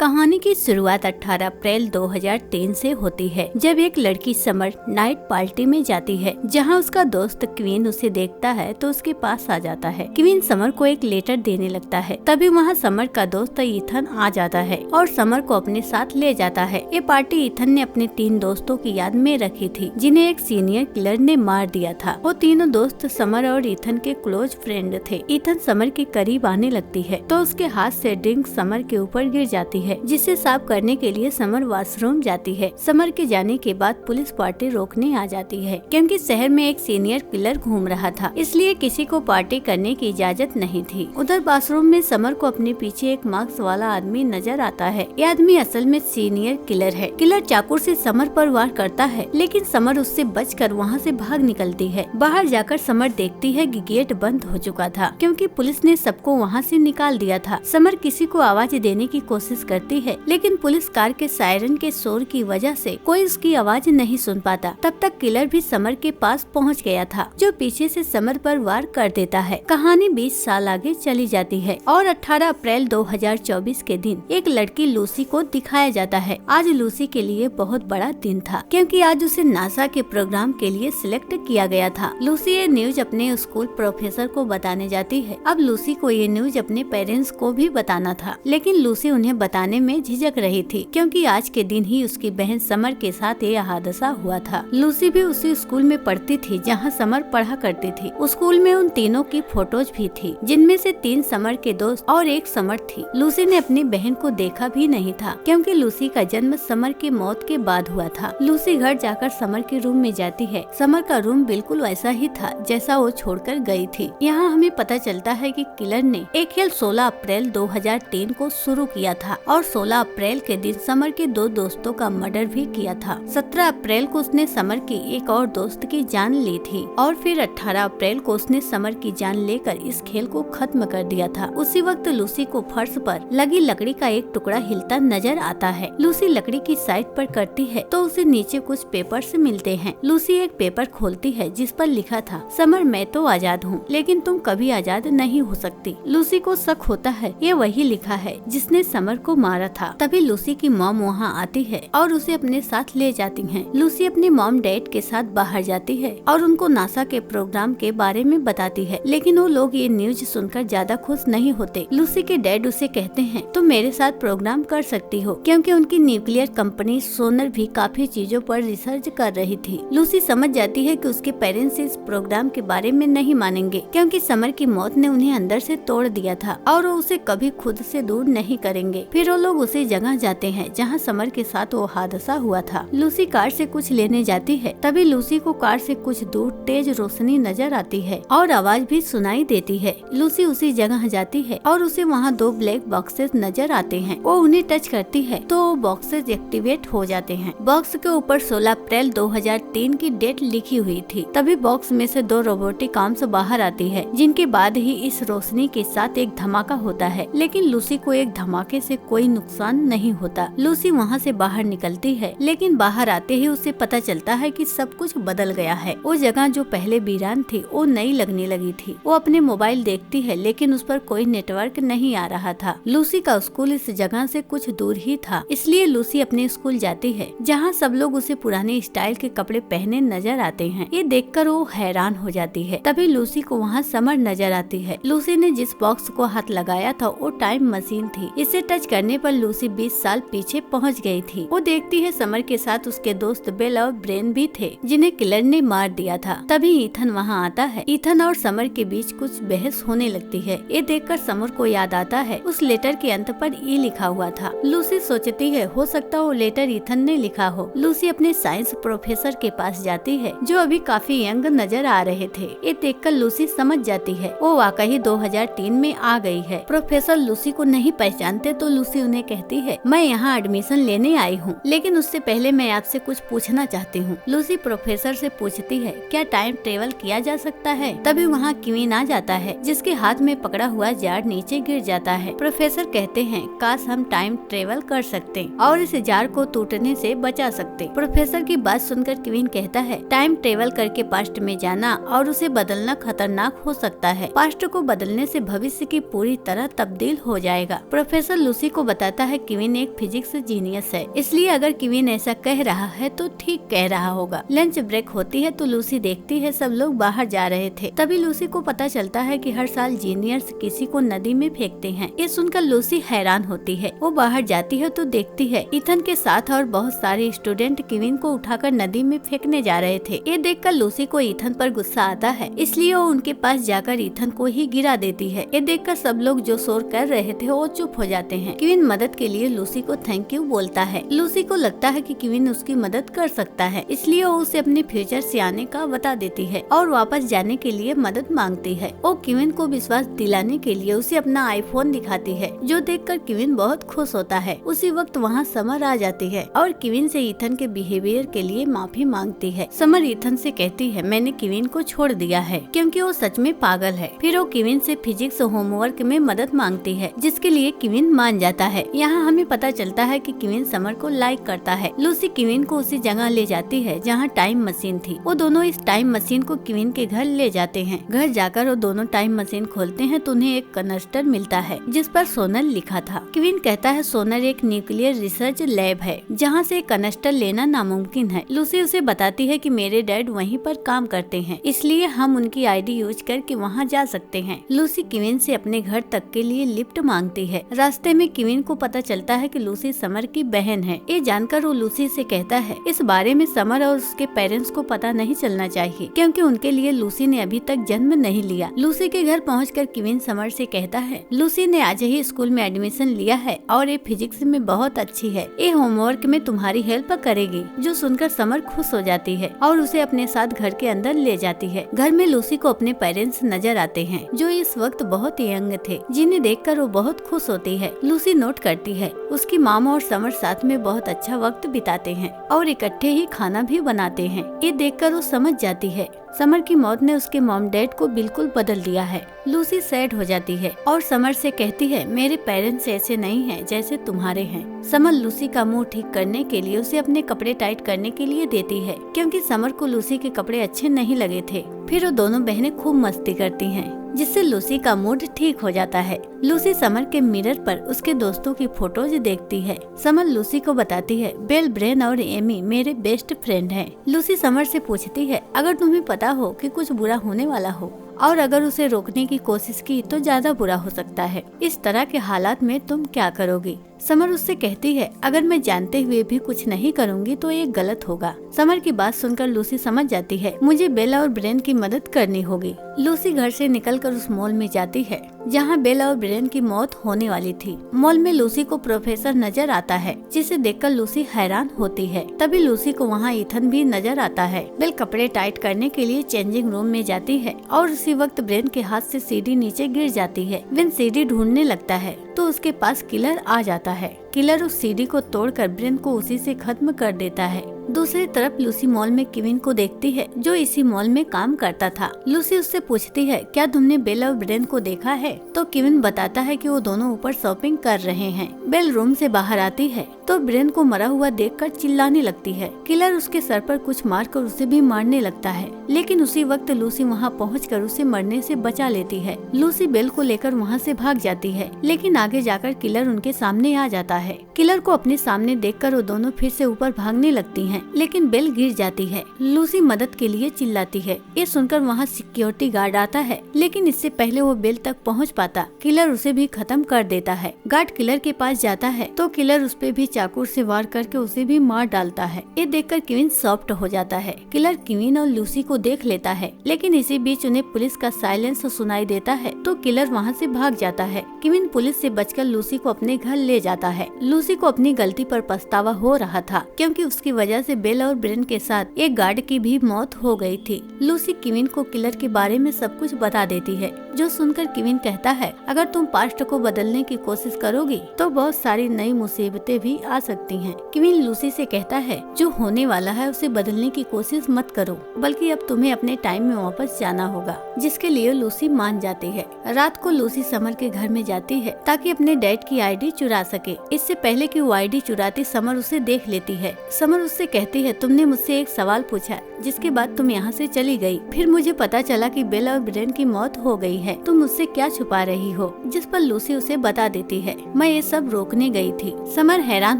कहानी की शुरुआत 18 अप्रैल 2003 से होती है, जब एक लड़की समर नाइट पार्टी में जाती है, जहां उसका दोस्त क्वीन उसे देखता है तो उसके पास आ जाता है। क्वीन समर को एक लेटर देने लगता है। तभी वहां समर का दोस्त ईथन आ जाता है और समर को अपने साथ ले जाता है। ये पार्टी ईथन ने अपने 3 दोस्तों की याद में रखी थी, जिन्हें एक सीनियर किलर ने मार दिया था। वो तीनों दोस्त समर और ईथन के क्लोज फ्रेंड थे। ईथन समर के करीब आने लगती है तो उसके हाथ से ड्रिंक समर के ऊपर गिर जाती है, जिसे साफ करने के लिए समर वॉशरूम जाती है। समर के जाने के बाद पुलिस पार्टी रोकने आ जाती है, क्योंकि शहर में एक सीनियर किलर घूम रहा था, इसलिए किसी को पार्टी करने की इजाजत नहीं थी। उधर वॉशरूम में समर को अपने पीछे एक मास्क वाला आदमी नजर आता है। ये आदमी असल में सीनियर किलर है। किलर चाकू से समर पर वार करता है, लेकिन समर उससे बचकर वहाँ से भाग निकलती है। बाहर जाकर समर देखती है कि गेट बंद हो चुका था, क्योंकि पुलिस ने सबको वहाँ से निकाल दिया था। समर किसी को आवाज देने की कोशिश करती है, लेकिन पुलिस कार के सायरन के शोर की वजह से कोई उसकी आवाज नहीं सुन पाता। तब तक किलर भी समर के पास पहुंच गया था, जो पीछे से समर पर वार कर देता है। कहानी 20 साल आगे चली जाती है और 18 अप्रैल 2024 के दिन एक लड़की लूसी को दिखाया जाता है। आज लूसी के लिए बहुत बड़ा दिन था, क्योंकि आज उसे नासा के प्रोग्राम के लिए सिलेक्ट किया गया था। लूसी ये न्यूज अपने स्कूल प्रोफेसर को बताने जाती है। अब लूसी को ये न्यूज अपने पेरेंट्स को भी बताना था, लेकिन लूसी उन्हें बताने में झिझक रही थी, क्योंकि आज के दिन ही उसकी बहन समर के साथ ये हादसा हुआ था। लूसी भी उसी स्कूल में पढ़ती थी जहां समर पढ़ा करती थी। उस स्कूल में उन तीनों की फोटोज भी थी, जिनमें से 3 समर के दोस्त और 1 समर थी। लूसी ने अपनी बहन को देखा भी नहीं था, क्योंकि लूसी का जन्म समर की मौत के बाद हुआ था। लूसी घर जाकर समर के रूम में जाती है। समर का रूम बिल्कुल वैसा ही था जैसा वो छोड़कर गई थी। यहाँ हमें पता चलता है कि किलर ने एक खेल 16 अप्रैल 2003 को शुरू किया था और 16 अप्रैल के दिन समर के 2 दोस्तों का मर्डर भी किया था। 17 अप्रैल को उसने समर की एक और दोस्त की जान ली थी और फिर 18 अप्रैल को उसने समर की जान लेकर इस खेल को खत्म कर दिया था। उसी वक्त लूसी को फर्श पर लगी लकड़ी का एक टुकड़ा हिलता नजर आता है। लूसी लकड़ी की साइड पर करती है तो उसे नीचे कुछ पेपर्स मिलते हैं। लूसी एक पेपर खोलती है जिस पर लिखा था, समर मैं तो आजाद हूँ, लेकिन तुम कभी आजाद नहीं हो सकती। लूसी को शक होता है ये वही लिखा है जिसने समर को मारा था। तभी लूसी की मॉम वहाँ आती है और उसे अपने साथ ले जाती हैं। लूसी अपने मॉम डैड के साथ बाहर जाती है और उनको नासा के प्रोग्राम के बारे में बताती है, लेकिन वो लोग ये न्यूज सुनकर ज्यादा खुश नहीं होते। लूसी के डैड उसे कहते हैं तुम मेरे साथ प्रोग्राम कर सकती हो, क्योंकि उनकी न्यूक्लियर कंपनी सोनर भी काफी चीजों पर रिसर्च कर रही थी। लूसी समझ जाती है कि उसके पेरेंट्स इस प्रोग्राम के बारे में नहीं मानेंगे, क्योंकि समर की मौत ने उन्हें अंदर से तोड़ दिया था और वो उसे कभी खुद से दूर नहीं करेंगे। फिर वो लोग उसी जगह जाते हैं जहाँ समर के साथ वो हादसा हुआ था। लूसी कार से कुछ लेने जाती है। तभी लूसी को कार से कुछ दूर तेज रोशनी नजर आती है और आवाज भी सुनाई देती है। लूसी उसी जगह जाती है और उसे वहाँ 2 ब्लैक बॉक्सेस नजर आते हैं। वो उन्हें टच करती है तो वो बॉक्सेस एक्टिवेट हो जाते हैं। बॉक्स के ऊपर 16 अप्रैल 2003 की डेट लिखी हुई थी। तभी बॉक्स में से 2 रोबोटिक आर्म्स बाहर आती है, जिनके बाद ही इस रोशनी के साथ एक धमाका होता है, लेकिन लूसी को एक धमाके से कोई नुकसान नहीं होता। लूसी वहाँ से बाहर निकलती है, लेकिन बाहर आते ही उसे पता चलता है कि सब कुछ बदल गया है। वो जगह जो पहले वीरान थी वो नई लगने लगी थी। वो अपने मोबाइल देखती है, लेकिन उस पर कोई नेटवर्क नहीं आ रहा था। लूसी का स्कूल इस जगह से कुछ दूर ही था, इसलिए लूसी अपने स्कूल जाती है, जहाँ सब लोग उसे पुराने स्टाइल के कपड़े पहने नजर आते हैं। ये देखकर वो हैरान हो जाती है। तभी लूसी को वहाँ समर नजर आती है। लूसी ने जिस बॉक्स को हाथ लगाया था वो टाइम मशीन थी। इसे टच करने पर लूसी 20 साल पीछे पहुंच गई थी। वो देखती है समर के साथ उसके दोस्त बेल और ब्रेन भी थे, जिन्हें किलर ने मार दिया था। तभी ईथन वहाँ आता है। ईथन और समर के बीच कुछ बहस होने लगती है। ये देखकर समर को याद आता है उस लेटर के अंत पर ई लिखा हुआ था। लूसी सोचती है हो सकता वो लेटर ईथन ने लिखा हो। लूसी अपने साइंस प्रोफेसर के पास जाती है, जो अभी काफी यंग नजर आ रहे थे। ये देखकर लूसी समझ जाती है वो वाकई 2003 में आ गई है। प्रोफेसर लूसी को नहीं पहचानते तो लूसी उन्हें कहती है मैं यहाँ एडमिशन लेने आई हूँ, लेकिन उससे पहले मैं आपसे कुछ पूछना चाहती हूँ। लूसी प्रोफेसर से पूछती है क्या टाइम ट्रेवल किया जा सकता है। तभी वहाँ क्वीन आ जाता है, जिसके हाथ में पकड़ा हुआ जार नीचे गिर जाता है। प्रोफेसर कहते हैं काश हम टाइम ट्रेवल कर सकते और इस जार को टूटने से बचा सकते। प्रोफेसर की बात सुनकर क्वीन कहता है टाइम ट्रेवल करके पास्ट में जाना और उसे बदलना खतरनाक हो सकता है। पास्ट को बदलने से भविष्य की पूरी तरह तब्दील हो जाएगा। प्रोफेसर लूसी को बताता है क्विन एक फिजिक्स जीनियस है, इसलिए अगर क्विन ऐसा कह रहा है तो ठीक कह रहा होगा। लंच ब्रेक होती है तो लूसी देखती है सब लोग बाहर जा रहे थे। तभी लूसी को पता चलता है कि हर साल जीनियर्स किसी को नदी में फेंकते हैं। ये सुनकर लूसी हैरान होती है। वो बाहर जाती है तो देखती है इथन के साथ और बहुत सारे स्टूडेंट क्विन को उठाकर नदी में फेंकने जा रहे थे। ये देखकर लूसी को इथन पर गुस्सा आता है, इसलिए वो उनके पास जाकर इथन को ही गिरा देती है। ये देखकर सब लोग जो शोर कर रहे थे वो चुप हो जाते हैं। क्विन मदद के लिए लूसी को थैंक यू बोलता है। लूसी को लगता है कि क्विन उसकी मदद कर सकता है, इसलिए वो उसे अपने फ्यूचर से आने का बता देती है और वापस जाने के लिए मदद मांगती है। वो क्विन को विश्वास दिलाने के लिए उसे अपना आईफोन दिखाती है, जो देखकर क्विन बहुत खुश होता है। उसी वक्त वहाँ समर आ जाती है और क्विन से इथन के बिहेवियर के लिए माफी मांगती है। समर इथन से कहती है मैंने क्विन को छोड़ दिया है क्योंकि वो सच में पागल है। फिर वो क्विन से फिजिक्स होमवर्क में मदद मांगती है, जिसके लिए क्विन मान जाता है। यहाँ हमें पता चलता है कि क्विन समर को लाइक करता है। लूसी क्विन को उसी जगह ले जाती है जहाँ टाइम मशीन थी। वो दोनों इस टाइम मशीन को क्विन के घर ले जाते हैं। घर जाकर वो दोनों टाइम मशीन खोलते हैं तो उन्हें एक कनस्टर मिलता है जिस पर सोनर लिखा था। क्विन कहता है सोनर एक न्यूक्लियर रिसर्च लैब है जहाँ से कनस्टर लेना नामुमकिन है। लूसी उसे बताती है कि मेरे डैड वहीं पर काम करते हैं, इसलिए हम उनकी आईडी यूज करके वहाँ जा सकते हैं। लूसी क्विन से अपने घर तक के लिए लिफ्ट मांगती है। रास्ते में क्विन को पता चलता है कि लूसी समर की बहन है। ये जानकर वो लूसी से कहता है इस बारे में समर और उसके पेरेंट्स को पता नहीं चलना चाहिए क्योंकि उनके लिए लूसी ने अभी तक जन्म नहीं लिया। लूसी के घर पहुंचकर क्विन समर से कहता है लूसी ने आज ही स्कूल में एडमिशन लिया है और ये फिजिक्स में बहुत अच्छी है, ये होमवर्क में तुम्हारी हेल्प करेगी। जो सुनकर समर खुश हो जाती है और उसे अपने साथ घर के अंदर ले जाती है। घर में लूसी को अपने पेरेंट्स नजर आते हैं जो इस वक्त बहुत यंग थे, जिन्हें देखकर वो बहुत खुश होती है। लूसी नोट करती है उसकी मामा और समर साथ में बहुत अच्छा वक्त बिताते हैं और इकट्ठे ही खाना भी बनाते हैं। ये देखकर वो समझ जाती है समर की मौत ने उसके मॉम डैड को बिल्कुल बदल दिया है। लूसी सैड हो जाती है और समर से कहती है मेरे पेरेंट्स ऐसे नहीं हैं जैसे तुम्हारे हैं। समर लूसी का मुंह ठीक करने के लिए उसे अपने कपड़े टाइट करने के लिए देती है क्योंकि समर को लूसी के कपड़े अच्छे नहीं लगे थे। फिर वो दोनों बहनें खूब मस्ती करती हैं, जिससे लूसी का मूड ठीक हो जाता है। लूसी समर के मिरर पर उसके दोस्तों की फोटोज देखती है। समर लूसी को बताती है बेल, ब्रेन और एमी मेरे बेस्ट फ्रेंड हैं। लूसी समर से पूछती है अगर तुम्हें पता हो कि कुछ बुरा होने वाला हो और अगर उसे रोकने की कोशिश की तो ज्यादा बुरा हो सकता है, इस तरह के हालात में तुम क्या करोगी? समर उससे कहती है अगर मैं जानते हुए भी कुछ नहीं करूँगी तो ये गलत होगा। समर की बात सुनकर लूसी समझ जाती है मुझे बेला और ब्रेन की मदद करनी होगी। लूसी घर से निकलकर उस मॉल में जाती है जहाँ बेला और ब्रेन की मौत होने वाली थी। मॉल में लूसी को प्रोफेसर नजर आता है जिसे देखकर लूसी हैरान होती है। तभी लूसी को वहाँ इथन भी नजर आता है। बेल कपड़े टाइट करने के लिए चेंजिंग रूम में जाती है और उसी वक्त ब्रेन के हाथ से सीढ़ी नीचे गिर जाती है। ब्रेन सीढ़ी ढूंढने लगता है तो उसके पास किलर आ जाता है। किलर उस सीढ़ी को तोड़कर ब्रेन को उसी से खत्म कर देता है। दूसरी तरफ लूसी मॉल में क्विन को देखती है जो इसी मॉल में काम करता था। लूसी उससे पूछती है क्या तुमने बेल और ब्रेन को देखा है? तो क्विन बताता है कि वो दोनों ऊपर शॉपिंग कर रहे हैं। बेल रूम से बाहर आती है तो ब्रेन को मरा हुआ देखकर चिल्लाने लगती है। किलर उसके सर पर कुछ मारकर उसे भी मारने लगता है, लेकिन उसी वक्त लूसी वहाँ पहुंचकर उसे मरने से बचा लेती है। लूसी बेल को लेकर वहाँ से भाग जाती है, लेकिन आगे जाकर किलर उनके सामने आ जाता है। किलर को अपने सामने देखकर वो दोनों फिर से ऊपर भागने लगती हैं, लेकिन बेल गिर जाती है। लूसी मदद के लिए चिल्लाती है। ये सुनकर वहाँ सिक्योरिटी गार्ड आता है, लेकिन इससे पहले वो बेल तक पहुँच पाता किलर उसे भी खत्म कर देता है। गार्ड किलर के पास जाता है तो किलर उस पे भी चाकू से वार करके उसे भी मार डालता है। ये देखकर क्विन सॉफ्ट हो जाता है। किलर क्विन और लूसी को देख लेता है, लेकिन इसी बीच उन्हें पुलिस का साइलेंस सुनाई देता है तो किलर वहाँ से भाग जाता है। क्विन पुलिस से बचकर लूसी को अपने घर ले जाता है। लूसी को अपनी गलती पर पछतावा हो रहा था क्योंकि उसकी वजह से बेल और ब्रेन के साथ एक गार्ड की भी मौत हो गई थी। लूसी क्विन को किलर के बारे में सब कुछ बता देती है, जो सुनकर क्विन कहता है अगर तुम पास्ट को बदलने की कोशिश करोगी तो बहुत सारी नई मुसीबतें भी आ सकती हैं। क्विन लूसी से कहता है जो होने वाला है उसे बदलने की कोशिश मत करो, बल्कि अब तुम्हें अपने टाइम में वापस जाना होगा, जिसके लिए लूसी मान जाती है। रात को लूसी समर के घर में जाती है ताकि अपने डैड की आईडी चुरा सके। इस इससे पहले कि वो आईडी चुराती समर उसे देख लेती है। समर उससे कहती है, तुमने मुझसे एक सवाल पूछा जिसके बाद तुम यहाँ से चली गई। फिर मुझे पता चला कि बेल और ब्रेन की मौत हो गई है। तुम मुझसे क्या छुपा रही हो? जिस पर लूसी उसे बता देती है, मैं ये सब रोकने गई थी। समर हैरान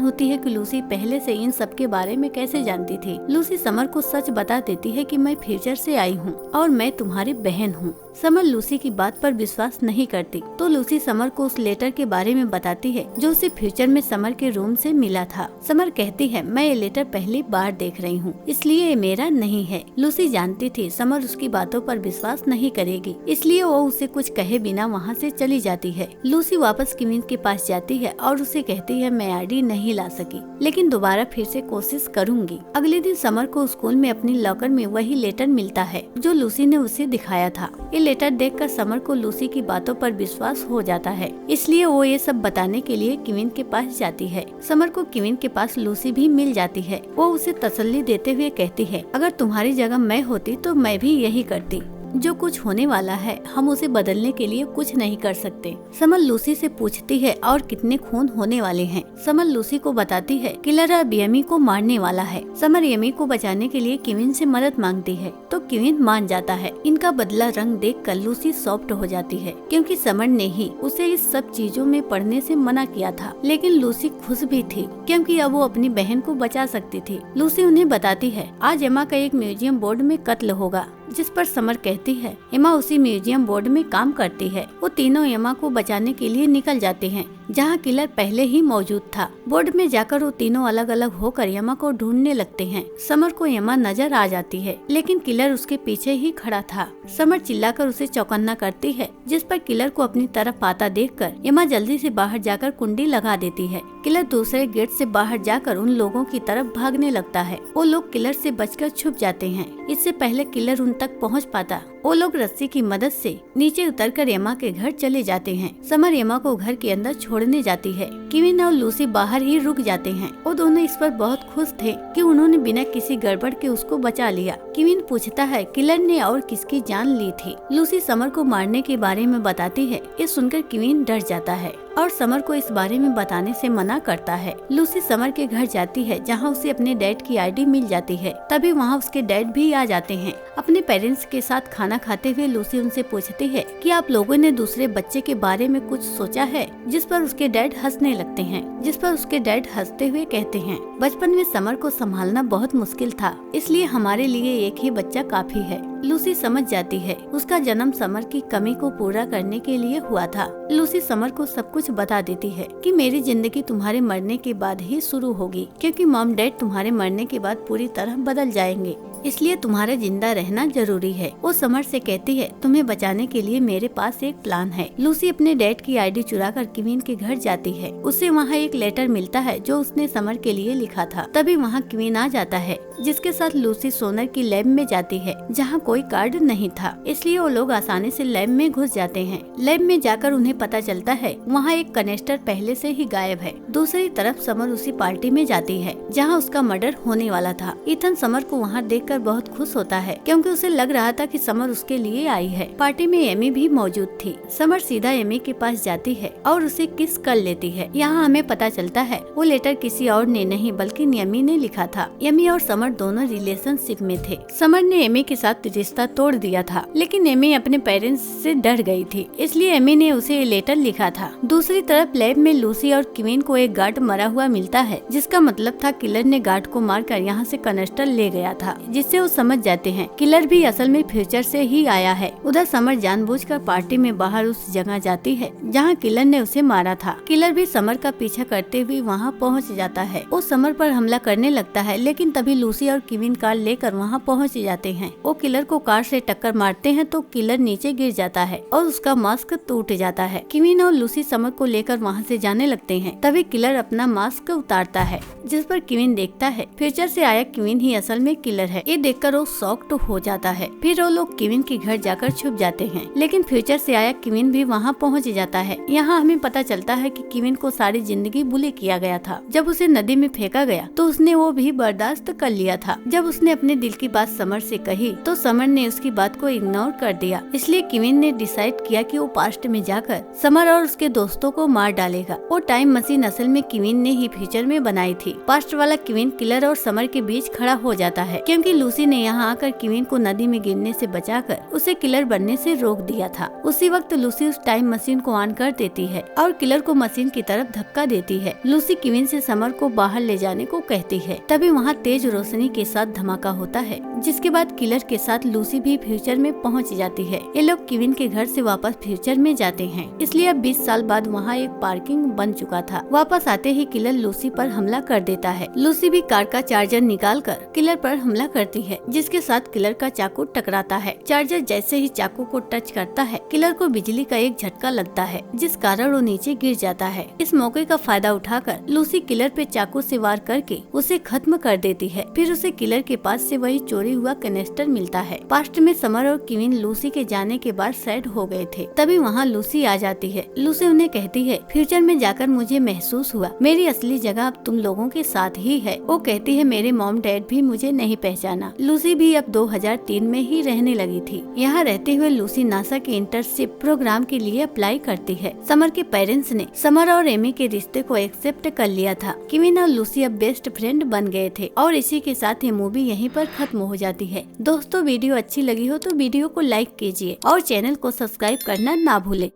होती है कि लूसी पहले से इन सब के बारे में कैसे जानती थी। लूसी समर को सच बता देती है कि मैं फ्यूचर से आई हूँ और मैं तुम्हारी बहन हूँ। समर लूसी की बात पर विश्वास नहीं करती तो लूसी समर को उस लेटर के बारे में बताती है जो उसे फ्यूचर में समर के रूम से मिला था। समर कहती है, मैं ये लेटर पहली बार देख रही हूँ, इसलिए ये मेरा नहीं है। लूसी जानती थी समर उसकी बातों पर विश्वास नहीं करेगी, इसलिए वो उसे कुछ कहे बिना वहाँ से चली जाती है। लूसी वापस क्वीन के पास जाती है और उसे कहती है, मैं आईडी नहीं ला सकी, लेकिन दोबारा फिर से कोशिश करूंगी। अगले दिन समर को स्कूल में अपनी लॉकर में वही लेटर मिलता है जो लूसी ने उसे दिखाया था। ये लेटर देखकर समर को लूसी की बातों पर विश्वास हो जाता है, इसलिए वो ये सब बताने के लिए क्वीन के पास जाती है। समर को क्वीन के पास लूसी भी मिल जाती है। वो उसे तसल्ली देते हुए कहती है, अगर तुम्हारी जगह मैं होती तो मैं भी यही करती। जो कुछ होने वाला है हम उसे बदलने के लिए कुछ नहीं कर सकते। समर लूसी से पूछती है, और कितने खून होने वाले हैं? समर लूसी को बताती है, किलर अब यमी को मारने वाला है। समर यमी को बचाने के लिए क्वीन से मदद मांगती है तो क्वीन मान जाता है। इनका बदला रंग देखकर लूसी सॉफ्ट हो जाती है, क्योंकि समर ने ही उसे इस सब चीजों में पढ़ने से मना किया था। लेकिन लूसी खुश भी थी क्योंकि अब वो अपनी बहन को बचा सकती थी। लूसी उन्हें बताती है, आज एमा का एक म्यूजियम बोर्ड में कत्ल होगा, जिस पर समर कहती है, एमा उसी म्यूजियम बोर्ड में काम करती है। वो तीनों एमा को बचाने के लिए निकल जाते हैं जहाँ किलर पहले ही मौजूद था। बोर्ड में जाकर वो तीनों अलग अलग होकर एमा को ढूंढने लगते हैं। समर को एमा नजर आ जाती है, लेकिन किलर उसके पीछे ही खड़ा था। समर चिल्लाकर उसे चौकन्ना करती है, जिस पर किलर को अपनी तरफ आता देखकर एमा जल्दी से बाहर जाकर कुंडी लगा देती है। किलर दूसरे गेट से बाहर जाकर उन लोगों की तरफ भागने लगता है। वो लोग किलर से बचकर छुप जाते हैं। इससे पहले किलर उन तक पहुंच पाता, वो लोग रस्सी की मदद से नीचे उतरकर एमा के घर चले जाते हैं। समर एमा को घर के अंदर छोड़ने जाती है। क्वीन और लूसी बाहर ही रुक जाते हैं। वो दोनों इस पर बहुत खुश थे कि उन्होंने बिना किसी गड़बड़ के उसको बचा लिया। क्वीन पूछता है, किलर ने और किसकी जान ली थी? लूसी समर को मारने के बारे में बताती है। ये सुनकर क्वीन डर जाता है और समर को इस बारे में बताने से मना करता है। लूसी समर के घर जाती है जहाँ उसे अपने डैड की आईडी मिल जाती है। तभी वहाँ उसके डैड भी आ जाते हैं। अपने पेरेंट्स के साथ खाना खाते हुए लूसी उनसे पूछती है कि आप लोगों ने दूसरे बच्चे के बारे में कुछ सोचा है? जिस पर उसके डैड हंसने लगते हैं। जिस पर उसके डैड हंसते हुए कहते हैं, बचपन में समर को संभालना बहुत मुश्किल था, इसलिए हमारे लिए एक ही बच्चा काफी है। लूसी समझ जाती है उसका जन्म समर की कमी को पूरा करने के लिए हुआ था। लूसी समर को सब कुछ बता देती है कि मेरी जिंदगी तुम्हारे मरने के बाद ही शुरू होगी, क्योंकि मॉम डैड तुम्हारे मरने के बाद पूरी तरह बदल जाएंगे, इसलिए तुम्हारा जिंदा रहना जरूरी है। वो समर से कहती है, तुम्हें बचाने के लिए मेरे पास एक प्लान है। लूसी अपने डैड की आईडी चुराकर क्वीन के घर जाती है। उसे वहाँ एक लेटर मिलता है जो उसने समर के लिए लिखा था। तभी वहाँ क्वीन आ जाता है, जिसके साथ लूसी सोनर की लैब में जाती है जहाँ कोई कार्ड नहीं था, इसलिए वो लोग आसानी से लैब में घुस जाते हैं। लैब में जाकर उन्हें पता चलता है वहाँ एक कनेक्टर पहले से ही गायब है। दूसरी तरफ समर उसी पार्टी में जाती है जहाँ उसका मर्डर होने वाला था। इथन समर को वहाँ देखकर बहुत खुश होता है, क्योंकि उसे लग रहा था कि समर उसके लिए आई है। पार्टी में एमी भी मौजूद थी। समर सीधा एमी के पास जाती है और उसे किस कर लेती है। यहाँ हमें पता चलता है वो लेटर किसी और ने नहीं बल्कि एमी ने लिखा था। एमी और समर दोनों रिलेशनशिप में थे। समर ने एमी के साथ रिश्ता तोड़ दिया था, लेकिन एमी अपने पेरेंट्स से डर गई थी, इसलिए एमी ने उसे ये लेटर लिखा था। दूसरी तरफ लैब में लूसी और क्वीन को एक गार्ड मरा हुआ मिलता है, जिसका मतलब था किलर ने गार्ड को मारकर यहाँ से कनेक्टर ले गया था, जिससे वो समझ जाते हैं किलर भी असल में फ्यूचर से ही आया है। उधर समर जानबूझकर पार्टी में बाहर उस जगह जाती है जहाँ किलर ने उसे मारा था। किलर भी समर का पीछा करते हुए वहाँ पहुँच जाता है। वो समर पर हमला करने लगता है, लेकिन तभी लूसी और क्वीन कार लेकर वहाँ पहुँच जाते हैं। वो किलर को कार से टक्कर मारते हैं तो किलर नीचे गिर जाता है और उसका मास्क टूट जाता है। क्वीन और लूसी समर को लेकर वहाँ से जाने लगते हैं। तभी किलर अपना मास्क उतारता है, जिस पर क्वीन देखता है फ्यूचर से आया क्वीन ही असल में किलर है। ये देखकर वो शॉक्ड हो जाता है। फिर वो लोग केविन के घर जाकर छुप जाते हैं, लेकिन फ्यूचर से आया केविन भी वहाँ पहुँच जाता है। यहाँ हमें पता चलता है कि केविन को सारी जिंदगी बुली किया गया था। जब उसे नदी में फेंका गया तो उसने वो भी बर्दाश्त कर लिया था। जब उसने अपने दिल की बात समर से कही तो समर ने उसकी बात को इग्नोर कर दिया। इसलिए केविन ने डिसाइड किया कि वो पास्ट में जाकर समर और उसके दोस्तों को मार डालेगा। वो टाइम मशीन असल में केविन ने ही फ्यूचर में बनाई थी। पास्ट वाला केविन किलर और समर के बीच खड़ा हो जाता है, क्योंकि लूसी ने यहाँ आकर केविन को नदी में गिरने से बचाकर उसे किलर बनने से रोक दिया था। उसी वक्त लूसी उस टाइम मशीन को ऑन कर देती है और किलर को मशीन की तरफ धक्का देती है। लूसी केविन से समर को बाहर ले जाने को कहती है। तभी वहाँ तेज रोशनी के साथ धमाका होता है, जिसके बाद किलर के साथ लूसी भी फ्यूचर में पहुँच जाती है। ये लोग केविन के घर से वापस फ्यूचर में जाते हैं, इसलिए अब 20 साल बाद वहाँ एक पार्किंग बन चुका था। वापस आते ही किलर लूसी पर हमला कर देता है। लूसी भी कार का चार्जर निकालकर किलर पर हमला करती है, जिसके साथ किलर का चाकू टकराता है। चार्जर जैसे ही चाकू को टच करता है, किलर को बिजली का एक झटका लगता है, जिस कारण वो नीचे गिर जाता है। इस मौके का फायदा उठाकर लूसी किलर पे चाकू से वार करके उसे खत्म कर देती है। फिर उसे किलर के पास से वही चोरी हुआ कैनिस्टर मिलता है। पास्ट में समर और केविन लूसी के जाने के बाद सैड हो गए थे। तभी वहाँ लूसी आ जाती है। लूसी उन्हें कहती है, फ्यूचर में जाकर मुझे महसूस हुआ मेरी असली जगह अब तुम लोगों के साथ ही है। वो कहती है, मेरे मॉम डैड भी मुझे नहीं पहचाना। लूसी भी अब 2003 में ही रहने लगी थी। यहाँ रहते हुए लूसी नासा के इंटर्नशिप प्रोग्राम के लिए अप्लाई करती है। समर के पेरेंट्स ने समर और एमी के रिश्ते को एक्सेप्ट कर लिया था। केविन और लूसी अब बेस्ट फ्रेंड बन गए थे और इसी के साथ ये मूवी यहीं पर खत्म हो जाती है। दोस्तों, वीडियो अच्छी लगी हो तो वीडियो को लाइक कीजिए और चैनल को सब्सक्राइब करना ना भूले।